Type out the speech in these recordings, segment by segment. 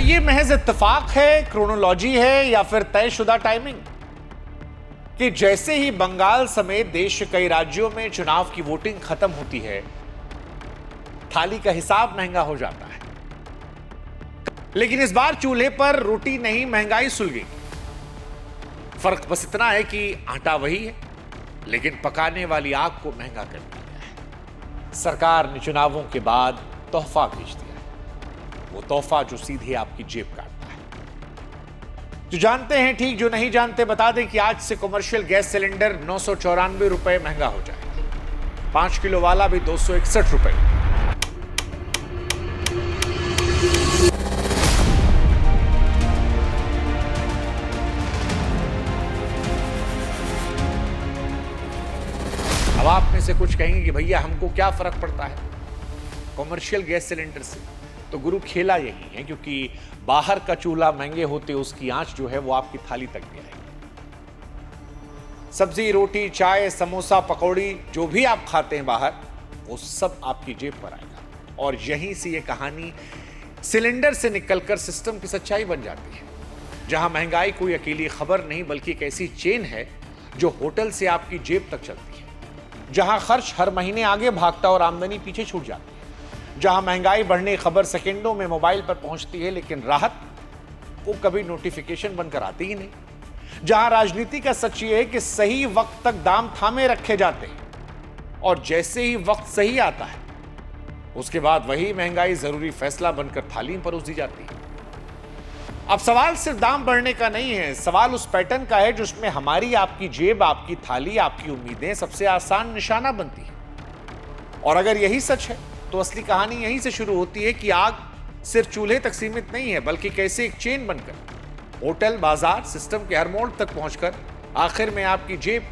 ये महज इत्तेफाक है, क्रोनोलॉजी है या फिर तयशुदा टाइमिंग कि जैसे ही बंगाल समेत देश के कई राज्यों में चुनाव की वोटिंग खत्म होती है, थाली का हिसाब महंगा हो जाता है। लेकिन इस बार चूल्हे पर रोटी नहीं, महंगाई सुलगी। फर्क बस इतना है कि आटा वही है, लेकिन पकाने वाली आग को महंगा कर दिया है। सरकार ने चुनावों के बाद तोहफा भेज दिया है, वो तोहफा जो सीधे आपकी जेब काटता है। जो जानते हैं ठीक, जो नहीं जानते बता दें कि आज से कमर्शियल गैस सिलेंडर 994 रुपए महंगा हो जाएगा। 5 किलो वाला भी 261 रुपए। अब आप में से कुछ कहेंगे कि भैया हमको क्या फर्क पड़ता है कमर्शियल गैस सिलेंडर से। तो गुरु खेला यही है, क्योंकि बाहर का चूल्हा महंगे होते उसकी आंच जो है वो आपकी थाली तक भी आएगी। सब्जी, रोटी, चाय, समोसा, पकौड़ी जो भी आप खाते हैं बाहर, वो सब आपकी जेब पर आएगा। और यहीं से ये कहानी सिलेंडर से निकलकर सिस्टम की सच्चाई बन जाती है, जहां महंगाई कोई अकेली खबर नहीं बल्कि एक ऐसी चेन है जो होटल से आपकी जेब तक चलती है, जहां खर्च हर महीने आगे भागता और आमदनी पीछे छूट जाती है, जहां महंगाई बढ़ने की खबर सेकंडों में मोबाइल पर पहुंचती है, लेकिन राहत वो कभी नोटिफिकेशन बनकर आती ही नहीं, जहां राजनीति का सच ये है कि सही वक्त तक दाम थामे रखे जाते हैं और जैसे ही वक्त सही आता है उसके बाद वही महंगाई जरूरी फैसला बनकर थाली में परोस दी जाती है। अब सवाल सिर्फ दाम बढ़ने का नहीं है, सवाल उस पैटर्न का है जिसमें हमारी, आपकी जेब, आपकी थाली, आपकी उम्मीदें सबसे आसान निशाना बनती है। और अगर यही सच है तो असली कहानी यहीं से शुरू होती है कि आग सिर्फ चूल्हे तक सीमित नहीं है, बल्कि कैसे एक चेन बनकर होटल, बाजार, सिस्टम के हर मोड़ तक पहुंचकर आखिर में आपकी जेब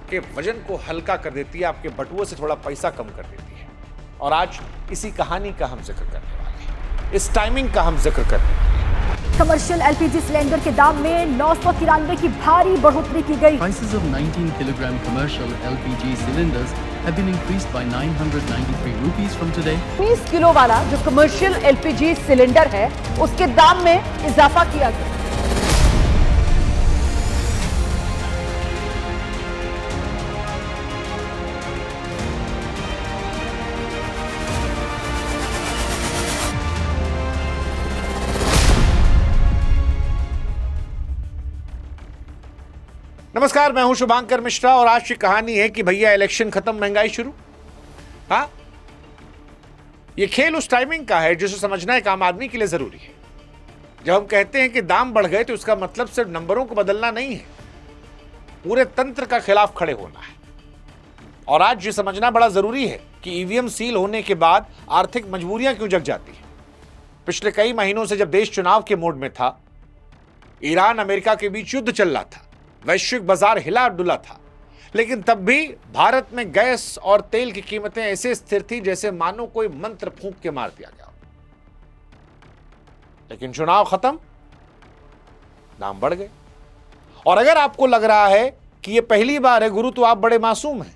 के वजन को हल्का कर देती है, आपके बटुए से थोड़ा पैसा कम कर देती है। और आज इसी कहानी का हम जिक्र करने वाले हैं, इस टाइमिंग का हम जिक्र करने वाले हैं। कमर्शियल एलपीजी सिलेंडर के दाम में 993 की भारी बढ़ोतरी की गई। Prices of 19 kilogram commercial LPG cylinders have been increased by 993 rupees from today. 20 kilo वाला जो कमर्शियल एलपीजी सिलेंडर है उसके दाम में इजाफा किया गया। नमस्कार, मैं हूं शुभांकर मिश्रा और आज की कहानी है कि भैया इलेक्शन खत्म, महंगाई शुरू। हाँ, ये खेल उस टाइमिंग का है जिसे समझना एक आम आदमी के लिए जरूरी है। जब हम कहते हैं कि दाम बढ़ गए तो इसका मतलब सिर्फ नंबरों को बदलना नहीं है, पूरे तंत्र का खिलाफ खड़े होना है। और आज ये समझना बड़ा जरूरी है कि ईवीएम सील होने के बाद आर्थिक मजबूरियां क्यों जग जाती है। पिछले कई महीनों से जब देश चुनाव के मोड में था, ईरान अमेरिका के बीच युद्ध चल रहा था, वैश्विक बाजार हिला डुला था, लेकिन तब भी भारत में गैस और तेल की कीमतें ऐसे स्थिर थी जैसे मानो कोई मंत्र फूंक के मार दिया गया। लेकिन चुनाव खत्म, दाम बढ़ गए। और अगर आपको लग रहा है कि यह पहली बार है गुरु, तो आप बड़े मासूम हैं,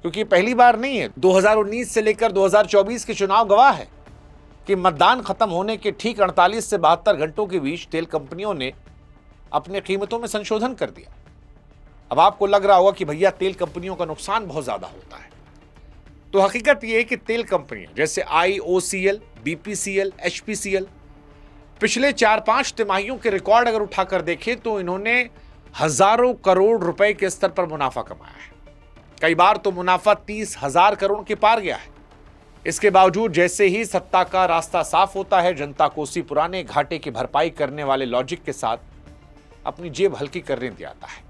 क्योंकि पहली बार नहीं है। 2019 से लेकर 2024 के चुनाव गवाह है कि मतदान खत्म होने के ठीक 48 से 72 घंटों के बीच तेल कंपनियों ने अपने कीमतों में संशोधन कर दिया। अब आपको लग रहा होगा कि भैया तेल कंपनियों का नुकसान बहुत ज्यादा होता है, तो हकीकत यह है कि तेल कंपनियां जैसे IOCL, BPCL, HPCL पिछले 4-5 तिमाहियों के रिकॉर्ड अगर उठाकर देखें तो इन्होंने हजारों करोड़ रुपए के स्तर पर मुनाफा कमाया है। कई बार तो मुनाफा 30,000 करोड़ के पार गया है। इसके बावजूद जैसे ही सत्ता का रास्ता साफ होता है, जनता को उसी पुराने घाटे की भरपाई करने वाले लॉजिक के साथ अपनी जेब हल्की करने दिया जाता है।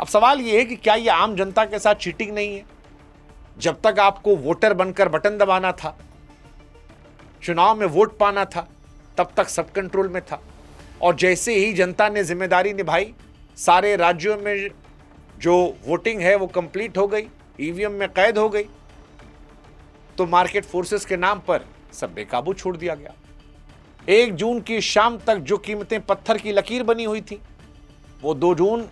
अब सवाल यह है कि क्या यह आम जनता के साथ चीटिंग नहीं है? जब तक आपको वोटर बनकर बटन दबाना था, चुनाव में वोट पाना था, तब तक सब कंट्रोल में था। और जैसे ही जनता ने जिम्मेदारी निभाई, सारे राज्यों में जो वोटिंग है वो कंप्लीट हो गई, ईवीएम में कैद हो गई, तो मार्केट फोर्सेस के नाम पर सब बेकाबू छोड़ दिया गया। 1 जून की शाम तक जो कीमतें पत्थर की लकीर बनी हुई थी, वो 2 जून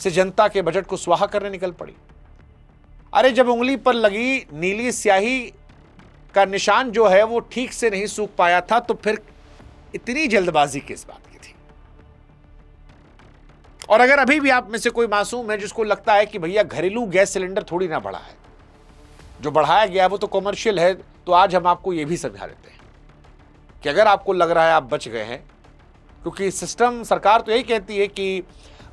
से जनता के बजट को स्वाहा करने निकल पड़ी। अरे जब उंगली पर लगी नीली स्याही का निशान जो है वो ठीक से नहीं सूख पाया था, तो फिर इतनी जल्दबाजी किस बात की थी? और अगर अभी भी आप में से कोई मासूम है जिसको लगता है कि भैया घरेलू गैस सिलेंडर थोड़ी ना बढ़ा है, जो बढ़ाया गया वो तो कमर्शियल है, तो आज हम आपको ये भी समझा देते हैं कि अगर आपको लग रहा है आप बच गए हैं, क्योंकि सिस्टम, सरकार तो यही कहती है कि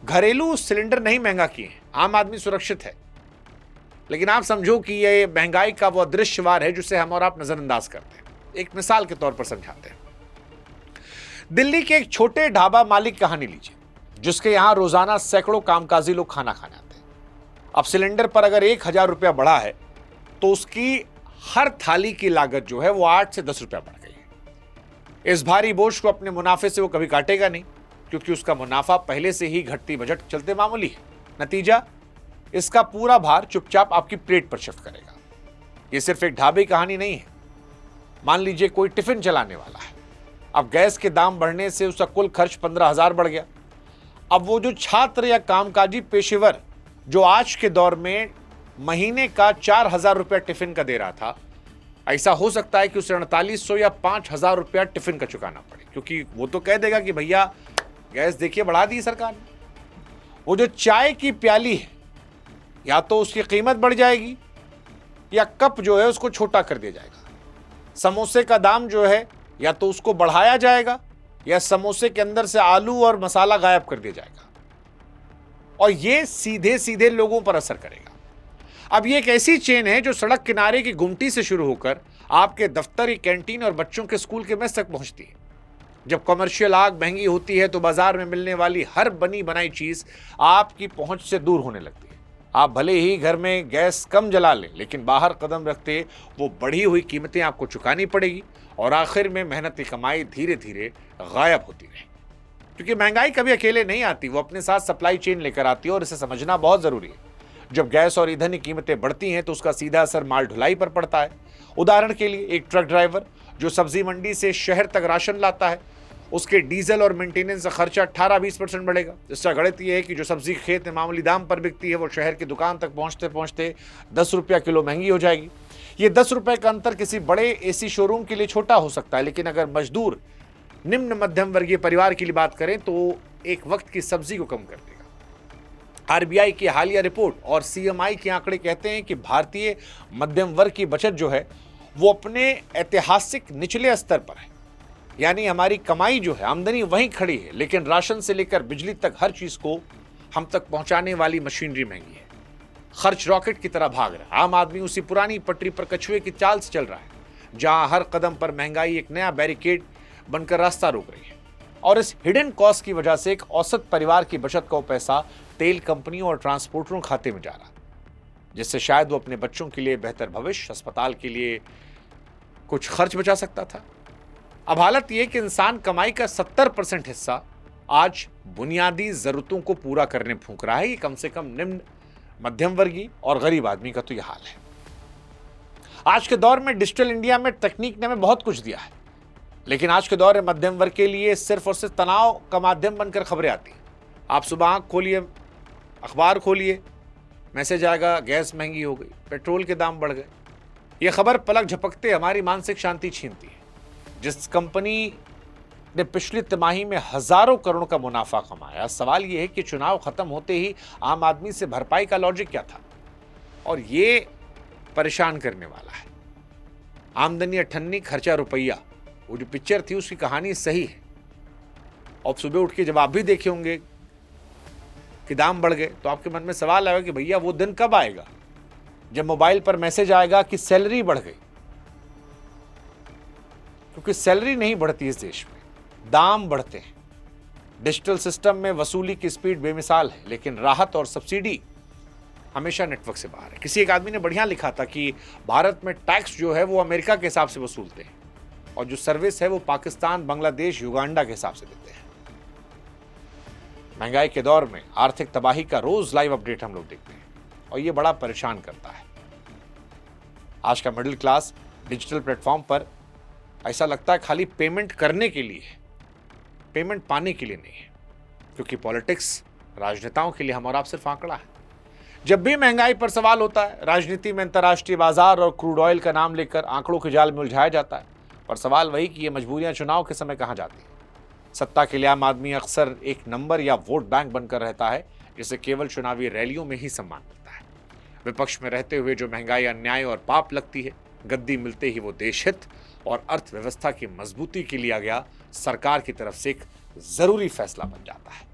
घरेलू सिलेंडर नहीं महंगा किए, आम आदमी सुरक्षित है, लेकिन आप समझो कि ये महंगाई का वो अदृश्यवार है जिसे हम और आप नजरअंदाज करते हैं। एक मिसाल के तौर पर समझाते हैं। दिल्ली के एक छोटे ढाबा मालिक की कहानी लीजिए, जिसके यहां रोजाना सैकड़ों कामकाजी लोग खाना खाने आते हैं। अब सिलेंडर पर अगर 1,000 रुपया बढ़ा है तो उसकी हर थाली की लागत जो है वो 8 से 10 रुपया बढ़ गई है। इस भारी बोझ को अपने मुनाफे से वो कभी काटेगा नहीं, क्योंकि उसका मुनाफा पहले से ही घटती बजट चलते मामूली है। नतीजा, इसका पूरा भार चुपचाप आपकी प्लेट पर शिफ्ट करेगा। यह सिर्फ एक ढाबे की कहानी नहीं है। मान लीजिए कोई टिफिन चलाने वाला है, अब गैस के दाम बढ़ने से उसका कुल खर्च 15,000 बढ़ गया। अब वो जो छात्र या कामकाजी पेशेवर जो आज के दौर में महीने का 4,000 रुपया टिफिन का दे रहा था, ऐसा हो सकता है कि उसे 4800 या 5,000 रुपया टिफिन का चुकाना पड़े, क्योंकि वो तो कह देगा कि भैया गैस देखिए बढ़ा दी सरकार ने। वो जो चाय की प्याली है, या तो उसकी कीमत बढ़ जाएगी या कप जो है उसको छोटा कर दिया जाएगा। समोसे का दाम जो है या तो उसको बढ़ाया जाएगा या समोसे के अंदर से आलू और मसाला गायब कर दिया जाएगा, और ये सीधे सीधे लोगों पर असर करेगा। अब ये एक ऐसी चेन है जो सड़क किनारे की गुमटी से शुरू होकर आपके दफ्तर, कैंटीन और बच्चों के स्कूल के मेस तक पहुंचती है। जब कमर्शियल आग महंगी होती है तो बाजार में मिलने वाली हर बनी बनाई चीज आपकी पहुंच से दूर होने लगती है। आप भले ही घर में गैस कम जला लें, लेकिन बाहर कदम रखते वो बढ़ी हुई कीमतें आपको चुकानी पड़ेगी, और आखिर में मेहनत की कमाई धीरे धीरे गायब होती रहे। क्योंकि महंगाई कभी अकेले नहीं आती, वो अपने साथ सप्लाई चेन लेकर आती है, और इसे समझना बहुत जरूरी है। जब गैस और ईंधन की कीमतें बढ़ती हैं तो उसका सीधा असर माल ढुलाई पर पड़ता है। उदाहरण के लिए एक ट्रक ड्राइवर जो सब्जी मंडी से शहर तक राशन लाता है, उसके डीजल और मेंटेनेंस का खर्चा 18-20% बढ़ेगा। इसका गणित यह है कि जो सब्जी खेत में मामूली दाम पर बिकती है वो शहर की दुकान तक पहुंचते पहुंचते 10 रुपया किलो महंगी हो जाएगी। ये 10 रुपए का अंतर किसी बड़े एसी शोरूम के लिए छोटा हो सकता है, लेकिन अगर मजदूर, निम्न मध्यम वर्गीय परिवार की बात करें तो एक वक्त की सब्जी को कम कर देगा। आरबीआई की हालिया रिपोर्ट और सीएमआई के आंकड़े कहते हैं कि भारतीय मध्यम वर्ग की बचत जो है वो अपने ऐतिहासिक निचले स्तर पर है। यानी हमारी कमाई जो है, आमदनी वहीं खड़ी है, लेकिन राशन से लेकर बिजली तक हर चीज को हम तक पहुंचाने वाली मशीनरी महंगी है। खर्च रॉकेट की तरह भाग रहा है। आम आदमी उसी पुरानी पटरी पर कछुए की चाल से चल रहा है, जहां हर कदम पर महंगाई एक नया बैरिकेड बनकर रास्ता रोक रही है। और इस हिडन कॉस्ट की वजह से एक औसत परिवार की बचत का पैसा तेल कंपनियों और ट्रांसपोर्टरों खाते में जा रहा, जिससे शायद वो अपने बच्चों के लिए बेहतर भविष्य, अस्पताल के लिए कुछ खर्च बचा सकता था। अब हालत यह कि इंसान कमाई का 70% हिस्सा आज बुनियादी जरूरतों को पूरा करने फूंक रहा है। ये कम से कम निम्न मध्यम वर्गीय और गरीब आदमी का तो यह हाल है। आज के दौर में डिजिटल इंडिया में तकनीक ने हमें बहुत कुछ दिया है, लेकिन आज के दौर में मध्यम वर्ग के लिए सिर्फ और सिर्फ तनाव का माध्यम बनकर खबरें आती हैं। आप सुबह आँख खोलिए, अखबार खोलिए, मैसेज आएगा गैस महंगी हो गई, पेट्रोल के दाम बढ़ गए। यह खबर पलक झपकते हमारी मानसिक शांति छीनती है। जिस कंपनी ने पिछली तिमाही में हजारों करोड़ का मुनाफा कमाया, सवाल यह है कि चुनाव खत्म होते ही आम आदमी से भरपाई का लॉजिक क्या था, और ये परेशान करने वाला है। आमदनी 98, खर्चा रुपया, वो जो पिक्चर थी उसकी कहानी सही है। और सुबह उठ के जब आप भी देखे होंगे कि दाम बढ़ गए, तो आपके मन में सवाल आएगा कि भैया वो दिन कब आएगा जब मोबाइल पर मैसेज आएगा कि सैलरी बढ़ गई। क्योंकि सैलरी नहीं बढ़ती इस देश में, दाम बढ़ते हैं। डिजिटल सिस्टम में वसूली की स्पीड बेमिसाल है, लेकिन राहत और सब्सिडी हमेशा नेटवर्क से बाहर है। किसी एक आदमी ने बढ़िया लिखा था कि भारत में टैक्स जो है वो अमेरिका के हिसाब से वसूलते हैं, और जो सर्विस है वो पाकिस्तान, बांग्लादेश, युगांडा के हिसाब से देते हैं। महंगाई के दौर में आर्थिक तबाही का रोज लाइव अपडेट हम लोग देखते हैं, और ये बड़ा परेशान करता है। आज का मिडिल क्लास डिजिटल प्लेटफॉर्म पर ऐसा लगता है खाली पेमेंट करने के लिए है, पेमेंट पाने के लिए नहीं है। क्योंकि पॉलिटिक्स, राजनेताओं के लिए हम और आप सिर्फ आंकड़ा है। जब भी महंगाई पर सवाल होता है, राजनीति में अंतर्राष्ट्रीय बाजार और क्रूड ऑयल का नाम लेकर आंकड़ों के जाल में उलझाया जाता है। पर सवाल वही कि ये मजबूरियां चुनाव के समय कहां जाती हैं। सत्ता के लिए आम आदमी अक्सर एक नंबर या वोट बैंक बनकर रहता है, जिसे केवल चुनावी रैलियों में ही सम्मान मिलता है। विपक्ष में रहते हुए जो महंगाई अन्याय और पाप लगती है, गद्दी मिलते ही वो देशहित और अर्थव्यवस्था की मजबूती के लिया गया सरकार की तरफ से एक जरूरी फैसला बन जाता है।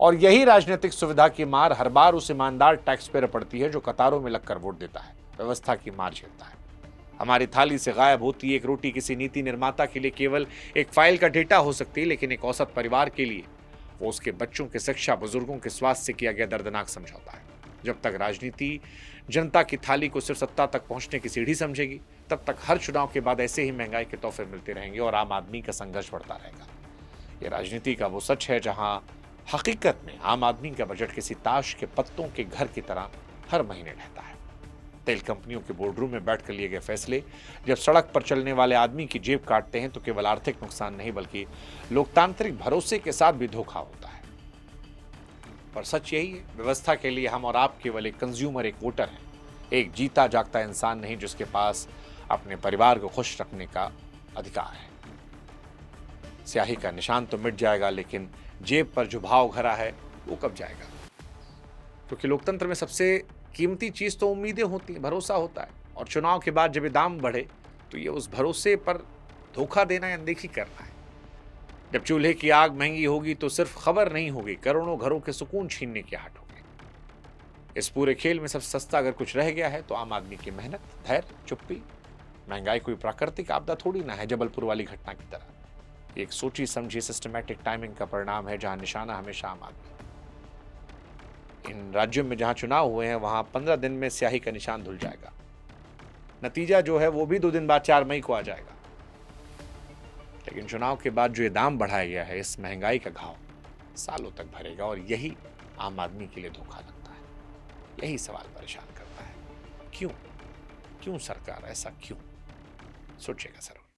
और यही राजनीतिक सुविधा की मार हर बार उस ईमानदार टैक्स पेयर पड़ती है जो कतारों में लगकर वोट देता है, व्यवस्था की मार झेलता है। हमारी थाली से गायब होती एक रोटी किसी नीति निर्माता के लिए केवल एक फाइल का डेटा हो सकती है, लेकिन एक औसत परिवार के लिए वो उसके बच्चों की शिक्षा, बुजुर्गों के स्वास्थ्य से किया गया दर्दनाक समझौता है। जब तक राजनीति जनता की थाली को सिर्फ सत्ता तक पहुंचने की सीढ़ी समझेगी, तब तक हर चुनाव के बाद ऐसे ही महंगाई के तोहफे मिलते रहेंगे और आम आदमी का संघर्ष बढ़ता रहेगा। ये राजनीति का वो सच है जहां हकीकत में आम आदमी का बजट किसी ताश के पत्तों के घर की तरह हर महीने रहता है। तेल कंपनियों के बोर्डरूम में बैठकर लिए गए फैसले जब सड़क पर चलने वाले आदमी की जेब काटते हैं तो केवल आर्थिक नुकसान नहीं बल्कि लोकतांत्रिक भरोसे के साथ भी धोखा होता है। पर सच यही है, व्यवस्था के लिए हम और आप केवल एक कंज्यूमर, एक वोटर हैं, एक जीता जागता इंसान नहीं जिसके पास अपने परिवार को खुश रखने का अधिकार है। स्याही का निशान तो मिट जाएगा, लेकिन जेब पर जो भाव भरा है वो कब जाएगा? क्योंकि लोकतंत्र में सबसे कीमती चीज तो उम्मीदें होती हैं, भरोसा होता है। और चुनाव के बाद जब ये दाम बढ़े तो ये उस भरोसे पर धोखा देना या अनदेखी करना है। जब चूल्हे की आग महंगी होगी तो सिर्फ खबर नहीं होगी, करोड़ों घरों के सुकून छीनने की आहट होगी। इस पूरे खेल में सबसे सस्ता अगर कुछ रह गया है तो आम आदमी की मेहनत, धैर्य, चुप्पी। महंगाई कोई प्राकृतिक आपदा थोड़ी ना है, जबलपुर वाली घटना की तरह। एक सोची समझी सिस्टमैटिक टाइमिंग का परिणाम है जहां निशाना हमेशा आम आदमी। इन राज्यों में जहां चुनाव हुए हैं वहां 15 दिन में स्याही का निशान धुल जाएगा। नतीजा जो है वो भी 2 दिन बाद 4 मई को आ जाएगा। लेकिन चुनाव के बाद जो ये दाम बढ़ाया गया है, इस महंगाई का घाव सालों तक भरेगा और यही आम आदमी के लिए धोखा लगता है। यही सवाल परेशान करता है, क्यों सरकार ऐसा क्यों? सोचिएगा जरूर।